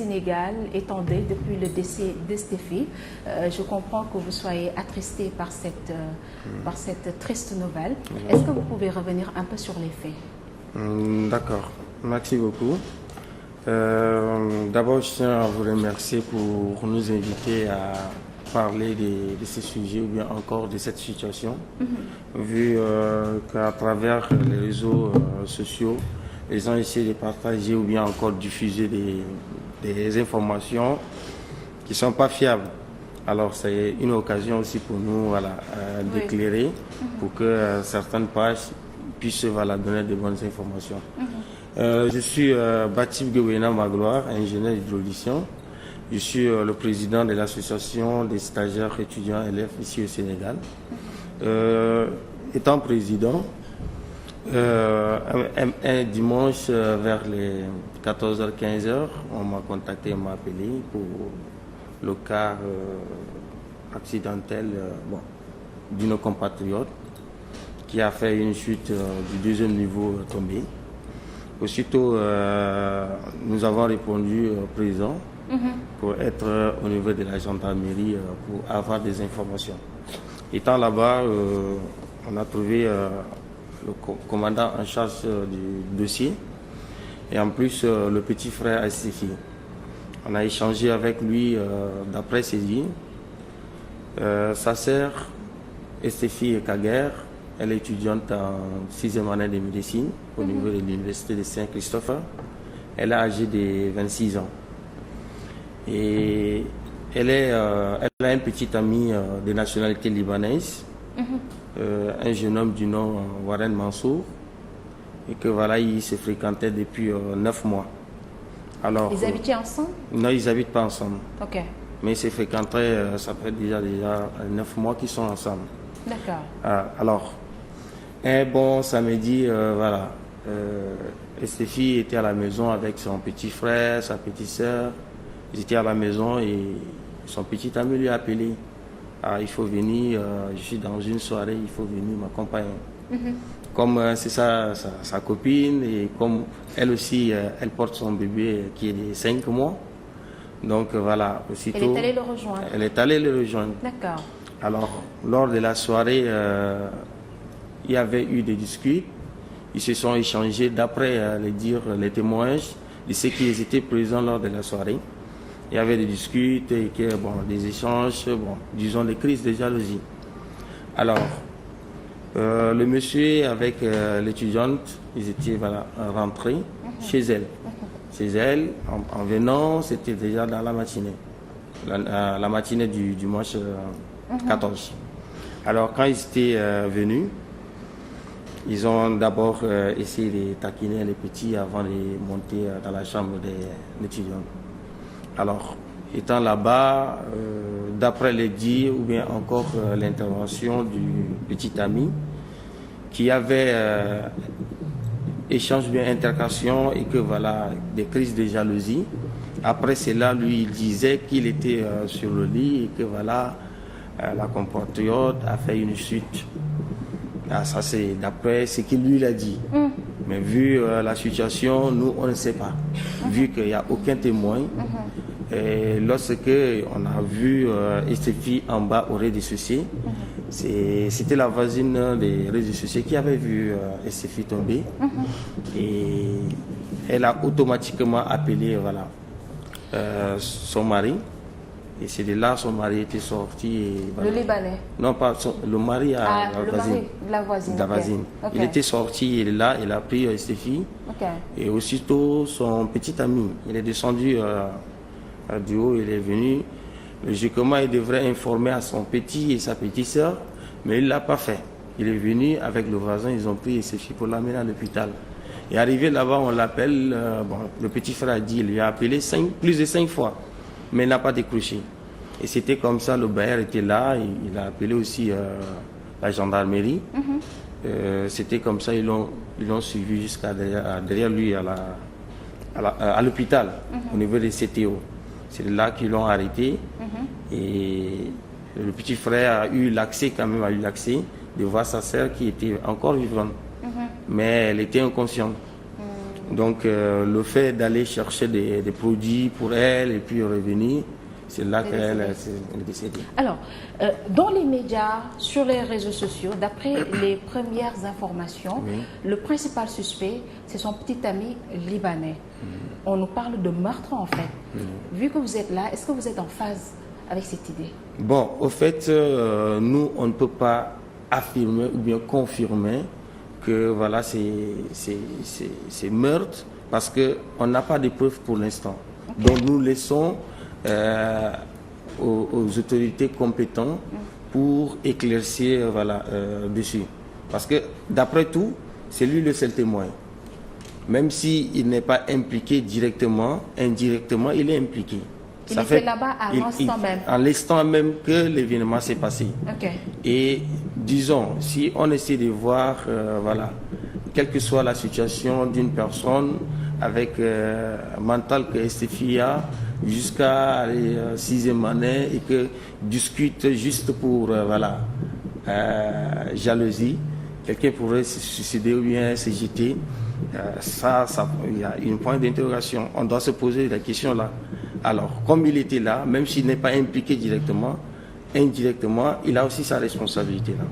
Sénégal est en deuil depuis le décès d'Estéphi. Je comprends que vous soyez attristé par cette triste nouvelle. Est-ce que vous pouvez revenir un peu sur les faits? D'accord, merci beaucoup. D'abord, je tiens à vous remercier pour nous inviter à parler de ces sujets ou bien encore de cette situation, vu qu'à travers les réseaux sociaux, les gens essaient de partager ou bien encore diffuser des informations qui ne sont pas fiables. Alors c'est une occasion aussi pour nous d'éclairer pour que certaines pages puissent donner de bonnes informations. Je suis Batib Gewena Magloire, ingénieur d'hydraulicien. Je suis le président de l'association des stagiaires étudiants élèves ici au Sénégal. Étant président, un dimanche vers les 14h-15h, on m'a contacté, on m'a appelé pour le cas accidentel d'une compatriote qui a fait une chute du deuxième niveau tombé. Aussitôt, nous avons répondu présent pour être au niveau de la gendarmerie pour avoir des informations. Étant là-bas, on a trouvé le commandant en charge du dossier et en plus le petit frère Estéphi. On a échangé avec lui d'après ses dires. Sa sœur Estéphi Kaguer, elle est étudiante en 6e année de médecine au niveau de l'université de Saint-Christophe. Elle est âgée de 26 ans. Et elle a un petit ami de nationalité libanaise, un jeune homme du nom Warren Mansour, et que ils se fréquentaient depuis 9 mois. Alors, ils habitaient ensemble? Non, ils n'habitent pas ensemble. Ok. Mais ils se fréquentaient, ça fait déjà 9 mois qu'ils sont ensemble. D'accord. Alors, un bon samedi, Estéphi était à la maison avec son petit frère, sa petite sœur. Ils étaient à la maison et son petit ami lui a appelé. Il faut venir, je suis dans une soirée, il faut venir m'accompagner. Comme c'est sa copine et comme elle aussi, elle porte son bébé qui est de 5 mois. Donc aussitôt. Elle est allée le rejoindre. Elle est allée le rejoindre. D'accord. Alors, lors de la soirée, il y avait eu des disputes. Ils se sont échangés d'après les témoignages de ceux qui étaient présents lors de la soirée. Il y avait des disputes et des échanges, disons des crises de jalousie. Alors, le monsieur avec l'étudiante, ils étaient rentrés chez elle. Chez elle, en venant, c'était déjà dans la matinée. La matinée du dimanche 14. Alors, quand ils étaient venus, ils ont d'abord essayé de taquiner les petits avant de monter dans la chambre des étudiants. Alors, étant là-bas, d'après les dires ou bien encore l'intervention du petit ami, qui avait échange bien intercation et que des crises de jalousie. Après cela, lui, il disait qu'il était sur le lit et que la compatriote a fait une chute. Ça, c'est d'après ce qu'il lui a dit. Mais vu la situation, nous, on ne sait pas. Vu qu'il n'y a aucun témoin, et lorsque on a vu Estéphi en bas au rez-de-chaussée, c'était la voisine des réseaux-sociaux qui avait vu Estéphi tomber. Et elle a automatiquement appelé son mari. Et c'est de là son mari était sorti. Et, Le Libanais? Non, pas le mari à la voisine. La voisine. Okay. Il était sorti, il est là, il a pris Estéphi. Et aussitôt, son petit ami, il est descendu du haut, il est venu. Logiquement, il devrait informer à son petit et sa petite sœur, mais il ne l'a pas fait. Il est venu avec le voisin, ils ont pris Estéphi pour l'amener à l'hôpital. Et arrivé là-bas, on l'appelle, le petit frère a dit, il lui a appelé plus de 5 fois, mais il n'a pas décroché. Et c'était comme ça, le bailleur était là, il a appelé aussi la gendarmerie. C'était comme ça, ils l'ont suivi jusqu'à derrière lui à l'hôpital, au niveau des CTO. C'est là qu'ils l'ont arrêté. Et le petit frère a eu l'accès de voir sa sœur qui était encore vivante. Mais elle était inconsciente. Donc le fait d'aller chercher des produits pour elle et puis revenir, c'est là qu'elle est décédée. Alors, dans les médias, sur les réseaux sociaux, d'après les premières informations, le principal suspect, c'est son petit ami libanais. On nous parle de meurtre en fait. Vu que vous êtes là, est-ce que vous êtes en phase avec cette idée? Bon, au fait, nous, on ne peut pas affirmer ou bien confirmer que voilà, c'est meurtre parce qu'on n'a pas de preuves pour l'instant. Okay. Donc nous laissons aux autorités compétentes pour éclaircir voilà, dessus. Parce que d'après tout, c'est lui le seul témoin. Même s'il n'est pas impliqué directement, indirectement, il est impliqué. Il était là-bas à l'instant même. À l'instant même que l'événement s'est passé. Okay. Et disons, si on essaie de voir, voilà, quelle que soit la situation d'une personne avec mental que STFIA jusqu'à la 6e année et que discute juste pour voilà, jalousie, quelqu'un pourrait se suicider ou bien se jeter. Ça, il y a un point d'interrogation. On doit se poser la question là. Alors, comme il était là, même s'il n'est pas impliqué directement, indirectement, il a aussi sa responsabilité là.